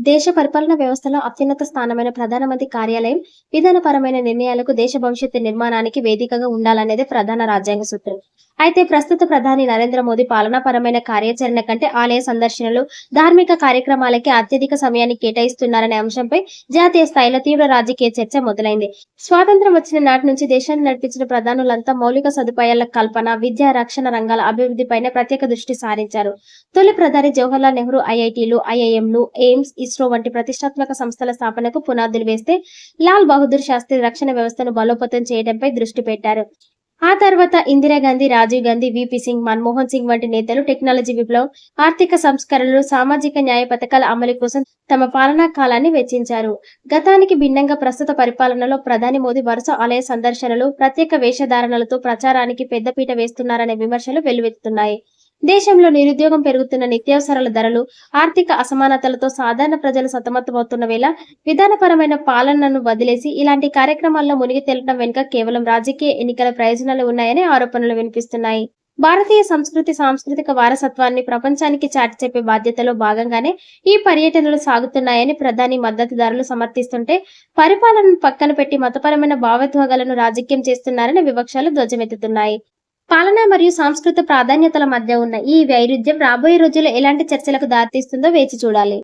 దేశ పరిపాలనా వ్యవస్థలో అత్యున్నత స్థానమైన ప్రధానమంత్రి కార్యాలయం విధానపరమైన నిర్ణయాలకు దేశ భవిష్యత్తు నిర్మాణానికి వేదికగా ఉండాలనేదే ప్రధాన రాజ్యాంగ సూత్రం. అయితే ప్రస్తుత ప్రధాని నరేంద్ర మోదీ పాలనాపరమైన కార్యాచరణ కంటే ఆలయ సందర్శనలు, ధార్మిక కార్యక్రమాలకే అత్యధిక సమయాన్ని కేటాయిస్తున్నారనే అంశంపై జాతీయ స్థాయిలో తీవ్ర రాజకీయ చర్చ మొదలైంది. స్వాతంత్ర్యం వచ్చిన నాటి నుంచి దేశాన్ని నడిపించిన ప్రధానులంతా మౌలిక సదుపాయాల కల్పన, విద్యా, రక్షణ రంగాల అభివృద్ధిపైనే ప్రత్యేక దృష్టి సారించారు. తొలి ప్రధాని జవహర్లాల్ నెహ్రూ ఐఐటీలు, ఐఐఎంలు, ఎయిమ్స్, ఇస్రో వంటి ప్రతిష్టాత్మక సంస్థల స్థాపనకు పునాదులు వేస్తే, లాల్ బహదూర్ శాస్త్రి రక్షణ వ్యవస్థను బలోపేతం చేయడంపై దృష్టి పెట్టారు. ఆ తర్వాత ఇందిరాగాంధీ, రాజీవ్ గాంధీ, విపి సింగ్, మన్మోహన్ సింగ్ వంటి నేతలు టెక్నాలజీ విప్లవం, ఆర్థిక సంస్కరణలు, సామాజిక న్యాయ పథకాల అమలు కోసం తమ పాలనా కాలాన్ని వెచ్చించారు. గతానికి భిన్నంగా ప్రస్తుత పరిపాలనలో ప్రధాని మోదీ వరుస ఆలయ సందర్శనలు, ప్రత్యేక వేషధారణలతో ప్రచారానికి పెద్దపీట వేస్తున్నారనే విమర్శలు వెల్లువెత్తుతున్నాయి. దేశంలో నిరుద్యోగం పెరుగుతున్న, నిత్యావసరాల ధరలు, ఆర్థిక అసమానతలతో సాధారణ ప్రజలు సతమతమవుతున్న వేళ విధానపరమైన పాలనను వదిలేసి ఇలాంటి కార్యక్రమాల్లో మునిగి తేలడం వెనుక కేవలం రాజకీయ, ఎన్నికల ప్రయోజనాలు ఉన్నాయనే ఆరోపణలు వినిపిస్తున్నాయి. భారతీయ సంస్కృతి, సాంస్కృతిక వారసత్వాన్ని ప్రపంచానికి చాటి చెప్పే బాధ్యతలో భాగంగానే ఈ పర్యటనలు సాగుతున్నాయని ప్రధాని మద్దతుదారులు సమర్థిస్తుంటే, పరిపాలనను పక్కన పెట్టి మతపరమైన భావోద్వేగాలను రాజకీయం చేస్తున్నారనే వివక్షలు ధ్వజమెత్తుతున్నాయి. పాలన మరియు సాంస్కృతిక ప్రాధాన్యతల మధ్య ఉన్న ఈ వైరుధ్యం రాబోయే రోజుల్లో ఎలాంటి చర్చలకు దారితీస్తుందో వేచి చూడాలి.